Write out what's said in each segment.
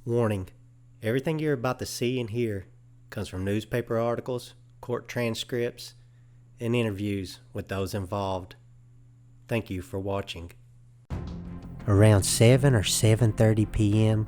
Warning: everything you're about to see and hear comes from newspaper articles, court transcripts, and interviews with those involved. Thank you for watching. Around 7 or 7:30 p.m.,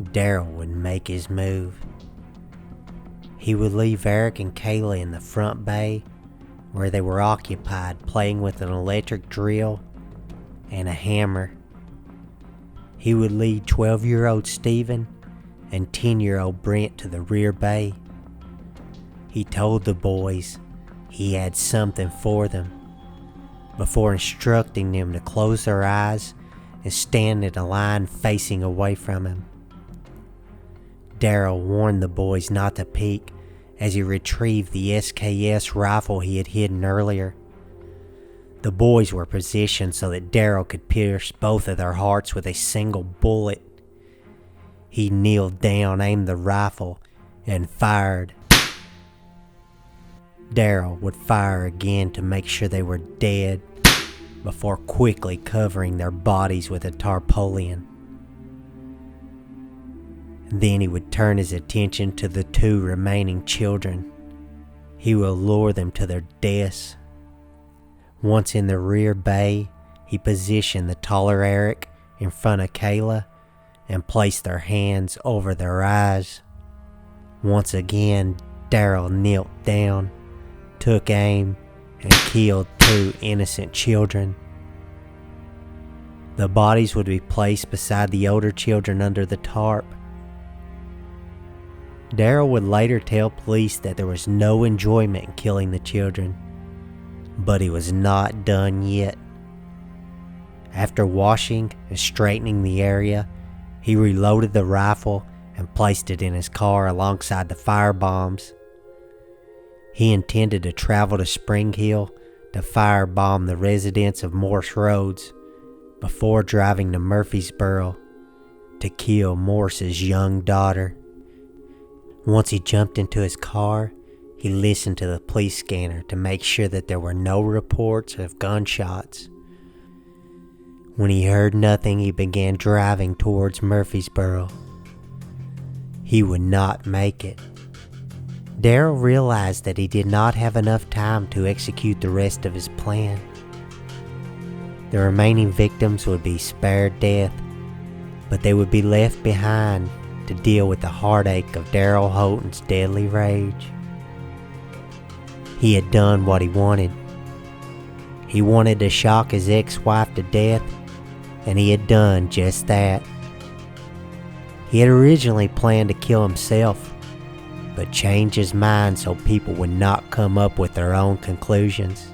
Daryl would make his move. He would leave Eric and Kayla in the front bay where they were occupied playing with an electric drill and a hammer. He would lead 12-year-old Stephen and 10-year-old Brent to the rear bay. He told the boys he had something for them before instructing them to close their eyes and stand in a line facing away from him. Daryl warned the boys not to peek as he retrieved the SKS rifle he had hidden earlier. The boys were positioned so that Daryl could pierce both of their hearts with a single bullet. He kneeled down, aimed the rifle, and fired. Daryl would fire again to make sure they were dead before quickly covering their bodies with a tarpaulin. Then he would turn his attention to the two remaining children. He would lure them to their deaths. Once in the rear bay, he positioned the taller Eric in front of Kayla and placed their hands over their eyes. Once again, Daryl knelt down, took aim, and killed two innocent children. The bodies would be placed beside the older children under the tarp. Daryl would later tell police that there was no enjoyment in killing the children, but he was not done yet. After washing and straightening the area, he reloaded the rifle and placed it in his car alongside the firebombs. He intended to travel to Spring Hill to firebomb the residents of Morse Roads before driving to Murfreesboro to kill Morse's young daughter. Once he jumped into his car, he listened to the police scanner to make sure that there were no reports of gunshots. When he heard nothing, he began driving towards Murfreesboro. He would not make it. Daryl realized that he did not have enough time to execute the rest of his plan. The remaining victims would be spared death, but they would be left behind to deal with the heartache of Daryl Holton's deadly rage. He had done what he wanted. He wanted to shock his ex-wife to death, and he had done just that. He had originally planned to kill himself, but changed his mind so people would not come up with their own conclusions.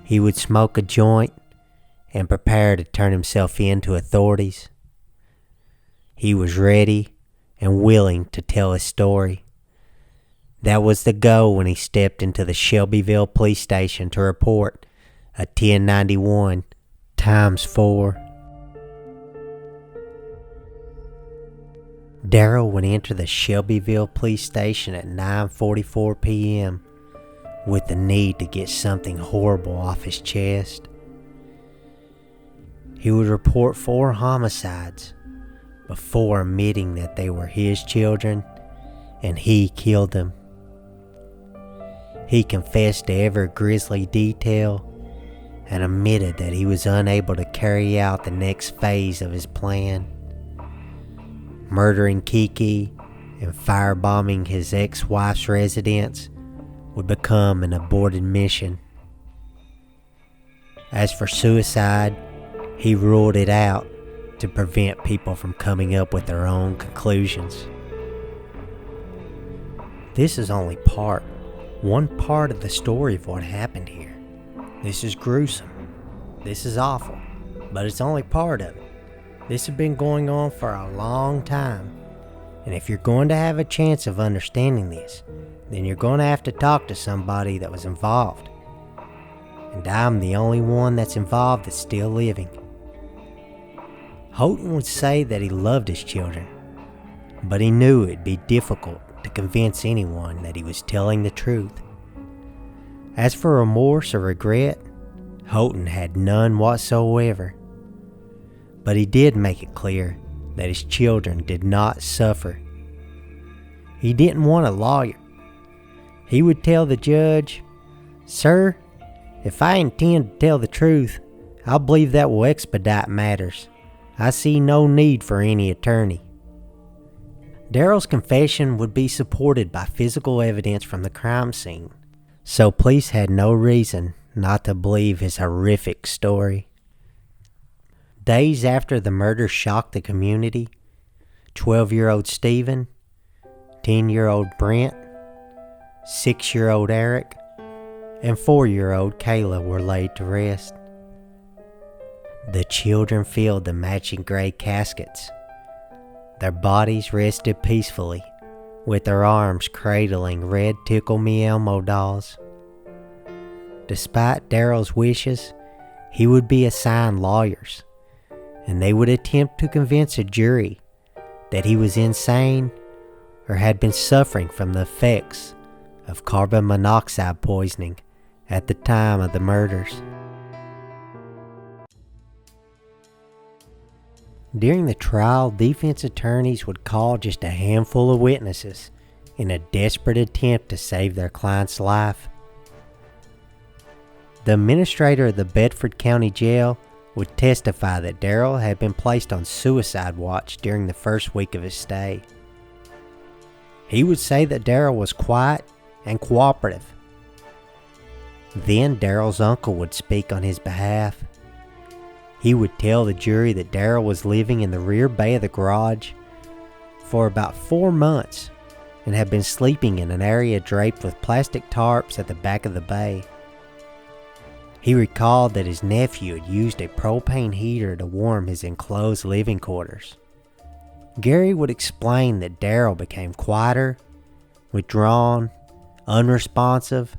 He would smoke a joint and prepare to turn himself in to authorities. He was ready and willing to tell his story. That was the goal when he stepped into the Shelbyville police station to report a 1091 ×4. Daryl would enter the Shelbyville police station at 9:44 p.m. with the need to get something horrible off his chest. He would report 4 homicides before admitting that they were his children and he killed them. He confessed to every grisly detail and admitted that he was unable to carry out the next phase of his plan. Murdering Kiki and firebombing his ex-wife's residence would become an aborted mission. As for suicide, he ruled it out to prevent people from coming up with their own conclusions. This is only one part of the story of what happened here. This is gruesome. This is awful, but it's only part of it. This has been going on for a long time, and if you're going to have a chance of understanding this, then you're going to have to talk to somebody that was involved. And I'm the only one that's involved that's still living. Holton would say that he loved his children, but he knew it'd be difficult to convince anyone that he was telling the truth. As for remorse or regret, Holton had none whatsoever. But he did make it clear that his children did not suffer. He didn't want a lawyer. He would tell the judge, "Sir, if I intend to tell the truth, I believe that will expedite matters. I see no need for any attorney." Daryl's confession would be supported by physical evidence from the crime scene, so police had no reason not to believe his horrific story. Days after the murder shocked the community, 12-year-old Stephen, 10-year-old Brent, 6-year-old Eric, and 4-year-old Kayla were laid to rest. The children filled the matching gray caskets. Their bodies rested peacefully, with their arms cradling red Tickle Me Elmo dolls. Despite Daryl's wishes, he would be assigned lawyers, and they would attempt to convince a jury that he was insane or had been suffering from the effects of carbon monoxide poisoning at the time of the murders. During the trial, defense attorneys would call just a handful of witnesses in a desperate attempt to save their client's life. The administrator of the Bedford County Jail would testify that Daryl had been placed on suicide watch during the first week of his stay. He would say that Daryl was quiet and cooperative. Then Daryl's uncle would speak on his behalf. He would tell the jury that Daryl was living in the rear bay of the garage for about 4 months and had been sleeping in an area draped with plastic tarps at the back of the bay. He recalled that his nephew had used a propane heater to warm his enclosed living quarters. Gary would explain that Daryl became quieter, withdrawn, unresponsive,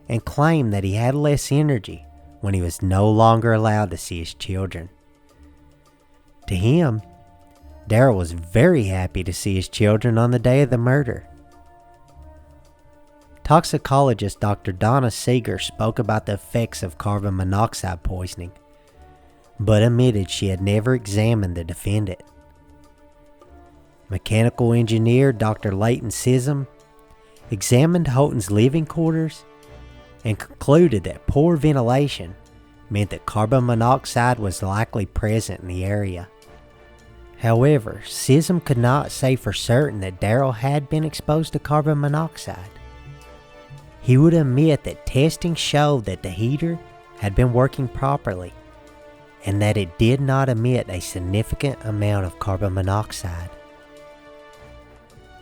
and claimed that he had less energy when he was no longer allowed to see his children. To him, Daryl was very happy to see his children on the day of the murder. Toxicologist Dr. Donna Seeger spoke about the effects of carbon monoxide poisoning, but admitted she had never examined the defendant. Mechanical engineer Dr. Leighton Sissom examined Holton's living quarters and concluded that poor ventilation meant that carbon monoxide was likely present in the area. However, Sissom could not say for certain that Daryl had been exposed to carbon monoxide. He would admit that testing showed that the heater had been working properly and that it did not emit a significant amount of carbon monoxide.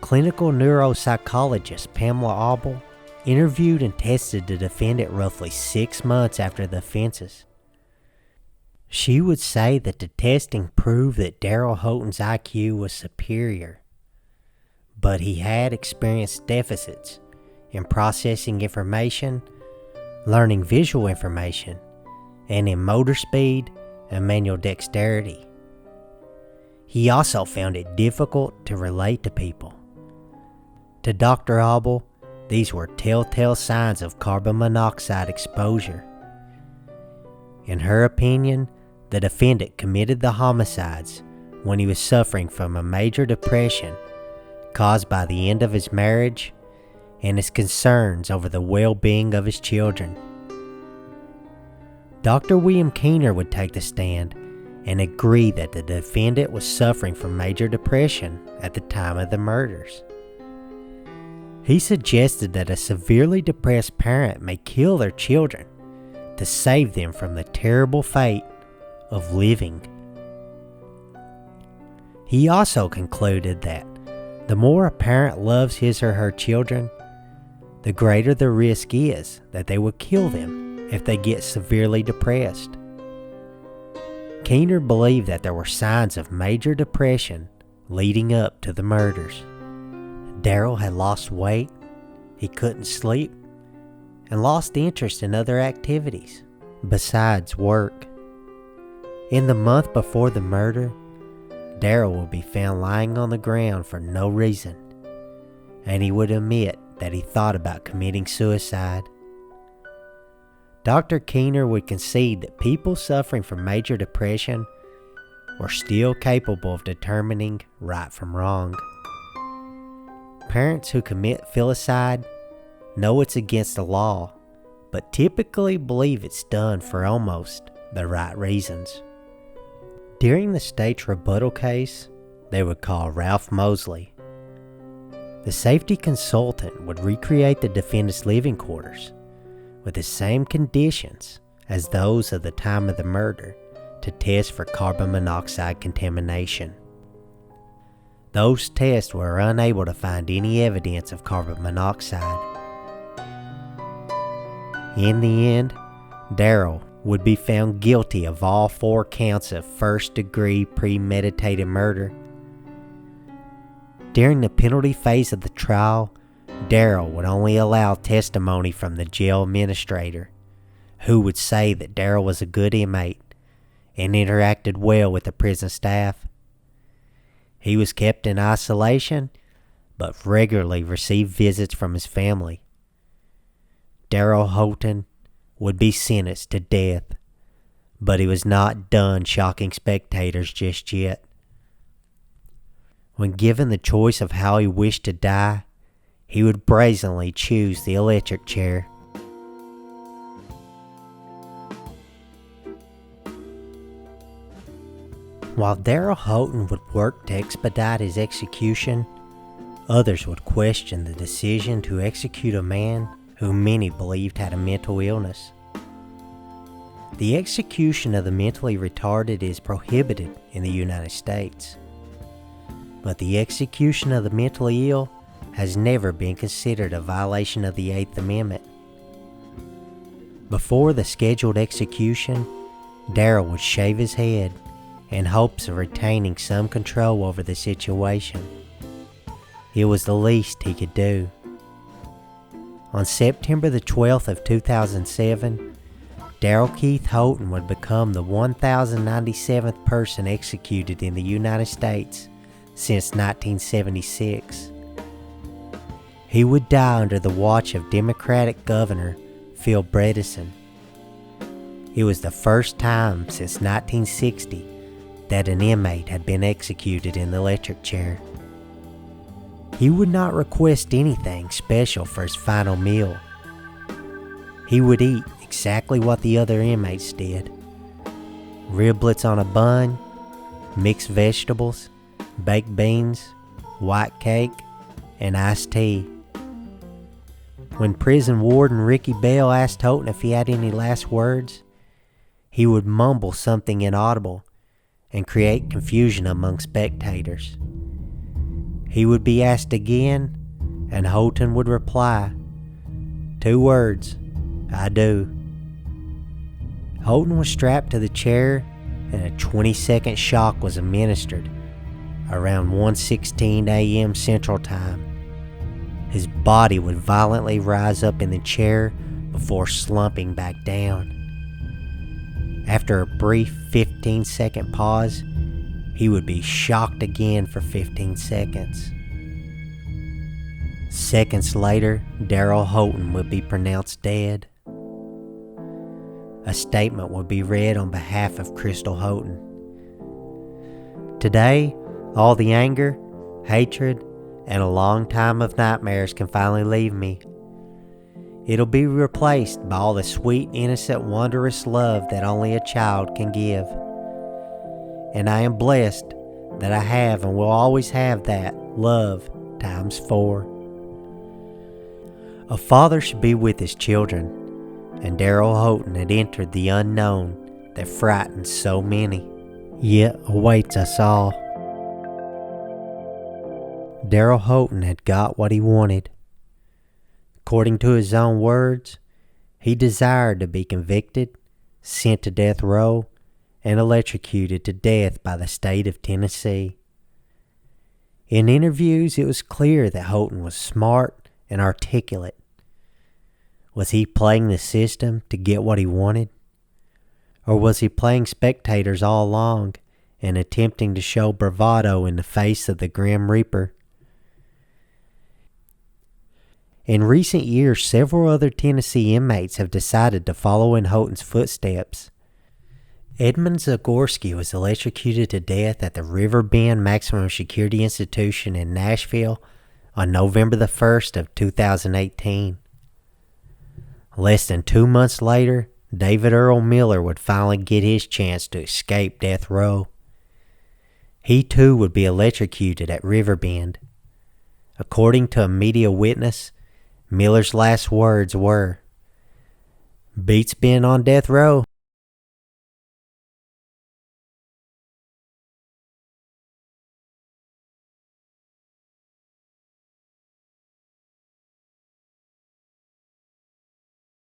Clinical neuropsychologist Pamela Abel interviewed and tested the defendant roughly 6 months after the offenses. She would say that the testing proved that Daryl Holton's IQ was superior, but he had experienced deficits in processing information, learning visual information, and in motor speed and manual dexterity. He also found it difficult to relate to people. To Dr. Abel, these were telltale signs of carbon monoxide exposure. In her opinion, the defendant committed the homicides when he was suffering from a major depression caused by the end of his marriage and his concerns over the well-being of his children. Dr. William Keener would take the stand and agree that the defendant was suffering from major depression at the time of the murders. He suggested that a severely depressed parent may kill their children to save them from the terrible fate of living. He also concluded that the more a parent loves his or her children, the greater the risk is that they will kill them if they get severely depressed. Keener believed that there were signs of major depression leading up to the murders. Daryl had lost weight, he couldn't sleep, and lost interest in other activities besides work. In the month before the murder, Daryl would be found lying on the ground for no reason, and he would admit that he thought about committing suicide. Dr. Keener would concede that people suffering from major depression were still capable of determining right from wrong. Parents who commit filicide know it's against the law, but typically believe it's done for almost the right reasons. During the state's rebuttal case, they would call Ralph Mosley. The safety consultant would recreate the defendant's living quarters with the same conditions as those of the time of the murder to test for carbon monoxide contamination. Those tests were unable to find any evidence of carbon monoxide. In the end, Daryl would be found guilty of all 4 counts of first-degree premeditated murder. During the penalty phase of the trial, Daryl would only allow testimony from the jail administrator, who would say that Daryl was a good inmate and interacted well with the prison staff. He was kept in isolation, but regularly received visits from his family. Daryl Holton would be sentenced to death, but he was not done shocking spectators just yet. When given the choice of how he wished to die, he would brazenly choose the electric chair. While Daryl Holton would work to expedite his execution, others would question the decision to execute a man who many believed had a mental illness. The execution of the mentally retarded is prohibited in the United States, but the execution of the mentally ill has never been considered a violation of the 8th Amendment. Before the scheduled execution, Daryl would shave his head in hopes of retaining some control over the situation. It was the least he could do. On September the 12th of 2007, Daryl Keith Holton would become the 1,097th person executed in the United States since 1976. He would die under the watch of Democratic Governor Phil Bredesn. It was the first time since 1960 that an inmate had been executed in the electric chair. He would not request anything special for his final meal. He would eat exactly what the other inmates did: riblets on a bun, mixed vegetables, baked beans, white cake, and iced tea. When prison warden Ricky Bell asked Holton if he had any last words, he would mumble something inaudible and create confusion among spectators. He would be asked again, and Holton would reply, 2 words, "I do." Holton was strapped to the chair, and a 20-second shock was administered around 1:16 a.m. Central Time. His body would violently rise up in the chair before slumping back down. After a brief 15-second pause, he would be shocked again for 15 seconds. Seconds later, Daryl Holton would be pronounced dead. A statement would be read on behalf of Crystal Holton. Today, all the anger, hatred, and a long time of nightmares can finally leave me. It'll be replaced by all the sweet, innocent, wondrous love that only a child can give. And I am blessed that I have and will always have that love times 4. A father should be with his children, and Daryl Holton had entered the unknown that frightened so many, yet awaits us all. Daryl Holton had got what he wanted. According to his own words, he desired to be convicted, sent to death row, and electrocuted to death by the state of Tennessee. In interviews, it was clear that Holton was smart and articulate. Was he playing the system to get what he wanted? Or was he playing spectators all along and attempting to show bravado in the face of the Grim Reaper? In recent years, several other Tennessee inmates have decided to follow in Holton's footsteps. Edmund Zagorski was electrocuted to death at the River Bend Maximum Security Institution in Nashville on November the 1st of 2018. Less than 2 months later, David Earl Miller would finally get his chance to escape death row. He too would be electrocuted at Riverbend. According to a media witness, Miller's last words were, "Beats being on death row.